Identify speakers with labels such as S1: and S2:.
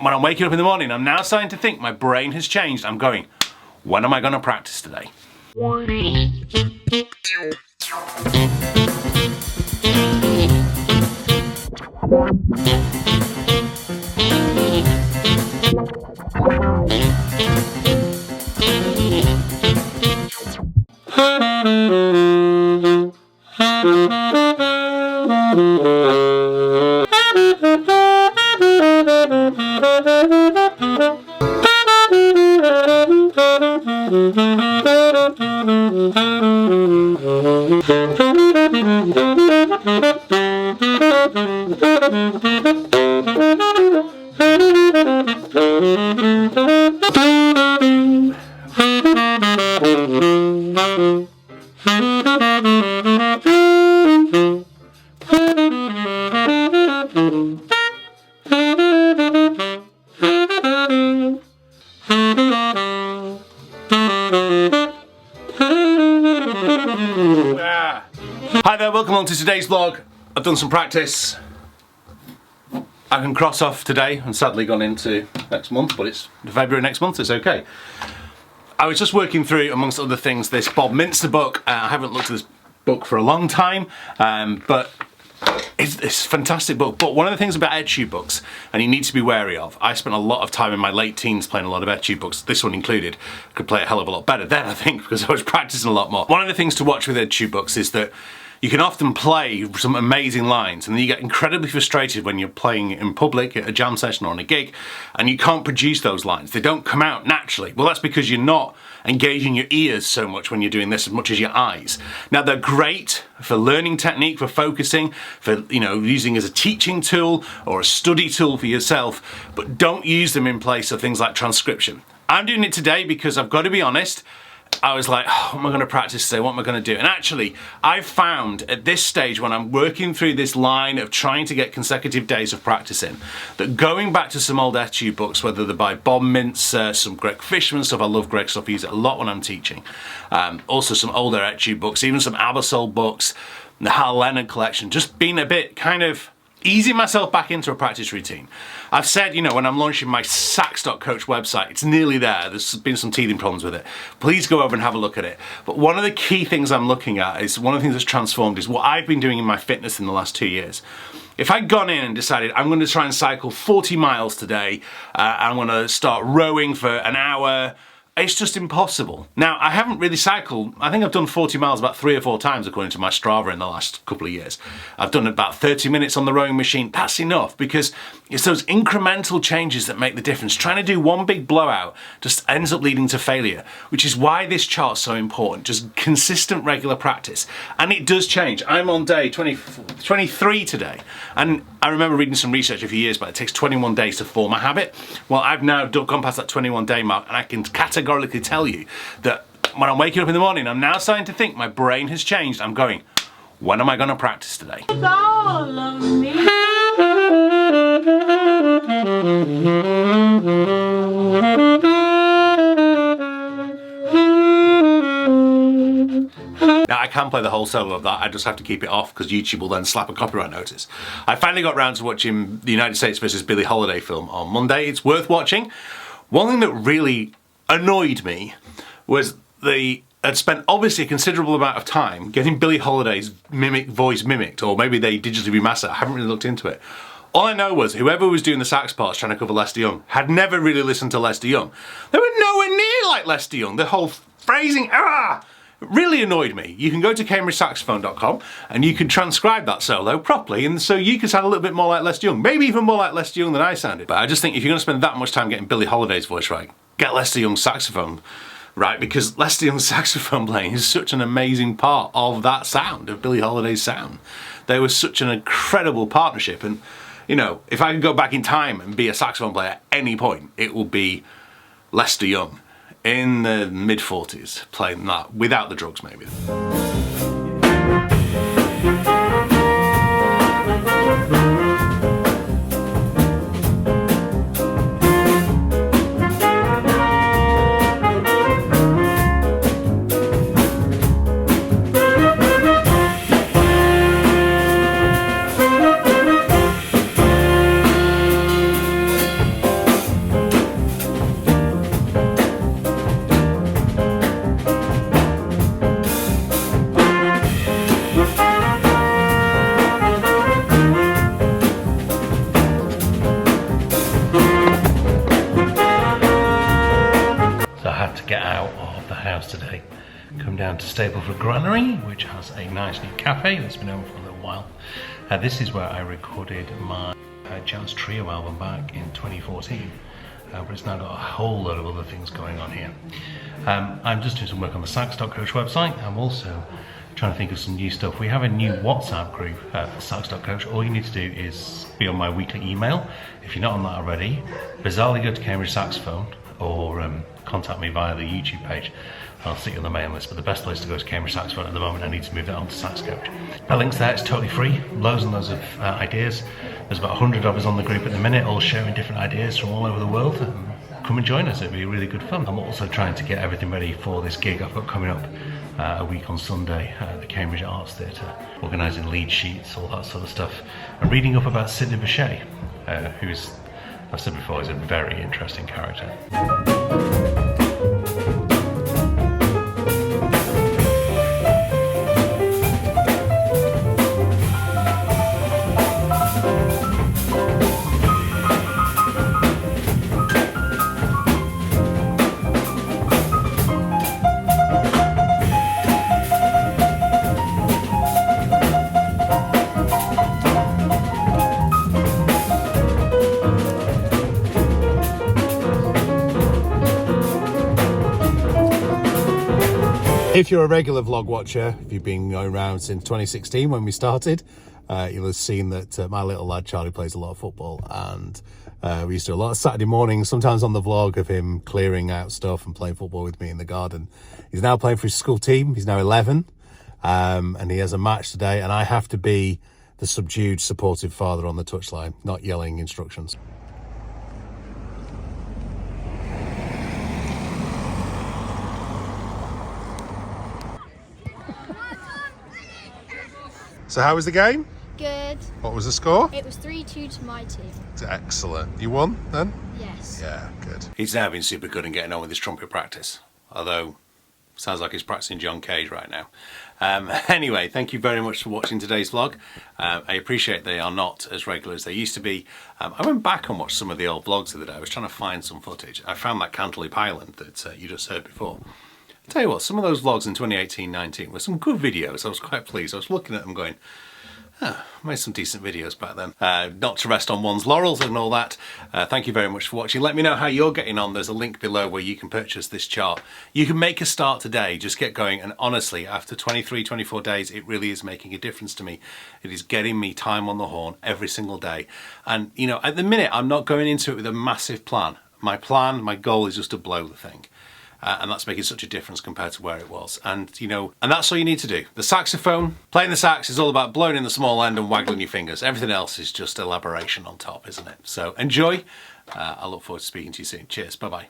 S1: When I'm waking up in the morning, I'm now starting to think my brain has changed. I'm going, when am I going to practice today? Hi there, welcome on to today's vlog. I've done some practice. I can cross off today and sadly gone into next month, but it's February next month, it's okay. I was just working through, amongst other things, this Bob Minster book. I haven't looked at this book for a long time, but it's a fantastic book. But one of the things about etude books, and you need to be wary of, I spent a lot of time in my late teens playing a lot of etude books, this one included. I could play a hell of a lot better then, I think, because I was practicing a lot more. One of the things to watch with etude books is that you can often play some amazing lines and then you get incredibly frustrated when you're playing in public at a jam session or on a gig and you can't produce those lines. They don't come out naturally. Well, that's because you're not engaging your ears so much when you're doing this as much as your eyes. Now, they're great for learning technique, for focusing, for using as a teaching tool or a study tool for yourself, but don't use them in place of things like transcription. I'm doing it today because I've got to be honest, I was like, oh, what am I going to practice today? What am I going to do? And actually, I've found at this stage when I'm working through this line of trying to get consecutive days of practicing, that going back to some old etude books, whether they're by Bob Minster, some Greg Fishman stuff, I love Greg stuff, I use it a lot when I'm teaching. Also some older etude books, even some Abersol books, the Hal Leonard collection, just being a bit kind of easing myself back into a practice routine. I've said, when I'm launching my sax.coach website, it's nearly there. There's been some teething problems with it. Please go over and have a look at it. But one of the key things I'm looking at is, one of the things that's transformed is what I've been doing in my fitness in the last 2 years. If I'd gone in and decided I'm going to try and cycle 40 miles today, I'm going to start rowing for an hour, it's just impossible. Now, I haven't really cycled. I think I've done 40 miles about 3 or 4 times according to my Strava in the last couple of years. I've done about 30 minutes on the rowing machine. That's enough, because it's those incremental changes that make the difference. Trying to do one big blowout just ends up leading to failure, which is why this chart's so important. Just consistent, regular practice. And it does change. I'm on day 23 today. And I remember reading some research a few years back. It takes 21 days to form a habit. Well, I've now gone past that 21-day mark, and I can categorically tell you that when I'm waking up in the morning, I'm now starting to think my brain has changed. I'm going, when am I going to practice today?
S2: It's all of me.
S1: Now, I can play the whole solo of that, I just have to keep it off because YouTube will then slap a copyright notice. I finally got around to watching the United States versus Billie Holiday film on Monday. It's worth watching. One thing that really annoyed me was they had spent obviously a considerable amount of time getting Billie Holiday's voice mimicked, or maybe they digitally remastered it. I haven't really looked into it. All I know was whoever was doing the sax parts trying to cover Lester Young had never really listened to Lester Young. They were nowhere near like Lester Young. The whole phrasing, really annoyed me. You can go to cambridgesaxophone.com and you can transcribe that solo properly, and so you can sound a little bit more like Lester Young, maybe even more like Lester Young than I sounded. But I just think if you're going to spend that much time getting Billie Holiday's voice right, get Lester Young's saxophone right, because Lester Young's saxophone playing is such an amazing part of that sound, of Billie Holiday's sound. They were such an incredible partnership, and if I could go back in time and be a saxophone player at any point, it will be Lester Young in the mid-40s playing that, without the drugs maybe. to get out of the house today. Come down to Stapleford Granary, which has a nice new cafe that's been open for a little while. This is where I recorded my jazz trio album back in 2014, but it's now got a whole load of other things going on here. I'm just doing some work on the sax.coach website. I'm also trying to think of some new stuff. We have a new WhatsApp group for sax.coach. All you need to do is be on my weekly email. If you're not on that already, bizarrely go to Cambridge Saxophone or contact me via the YouTube page. I'll stick you on the mailing list, but the best place to go is Cambridge Saxophone at the moment. I need to move that on to Sax Coach. The link's there, it's totally free. Loads and loads of ideas. There's about 100 of us on the group at the minute, all sharing different ideas from all over the world. Come and join us, it'll be really good fun. I'm also trying to get everything ready for this gig I've got coming up a week on Sunday at the Cambridge Arts Theatre, organising lead sheets, all that sort of stuff, and reading up about Sidney Bechet, who's, I've said before, is a very interesting character.
S3: If you're a regular vlog watcher, if you've been going around since 2016 when we started, you'll have seen that my little lad Charlie plays a lot of football, and we used to do a lot of Saturday mornings, sometimes on the vlog, of him clearing out stuff and playing football with me in the garden. He's now playing for his school team. He's now 11, and he has a match today, and I have to be the subdued, supportive father on the touchline, not yelling instructions. So how was the game?
S4: Good.
S3: What was the score?
S4: It was 3-2 to my team.
S3: Excellent. You won then?
S4: Yes.
S3: Yeah, good.
S1: He's now been super good in getting on with his trumpet practice, although sounds like he's practicing John Cage right now. Anyway, thank you very much for watching today's vlog. I appreciate they are not as regular as they used to be. I went back and watched some of the old vlogs the other day. I was trying to find some footage. I found that Cantaloupe Island that you just heard before. I'll tell you what, some of those vlogs in 2018-19 were some good videos. I was quite pleased. I was looking at them going, I made some decent videos back then. Not to rest on one's laurels and all that. Thank you very much for watching. Let me know how you're getting on. There's a link below where you can purchase this chart. You can make a start today, just get going, and honestly, after 23, 24 days, it really is making a difference to me. It is getting me time on the horn every single day. And, you know, at the minute, I'm not going into it with a massive plan. My goal is just to blow the thing. And that's making such a difference compared to where it was. And, you know, and that's all you need to do. The saxophone, playing the sax is all about blowing in the small end and waggling your fingers. Everything else is just elaboration on top, isn't it? So enjoy. I look forward to speaking to you soon. Cheers. Bye-bye.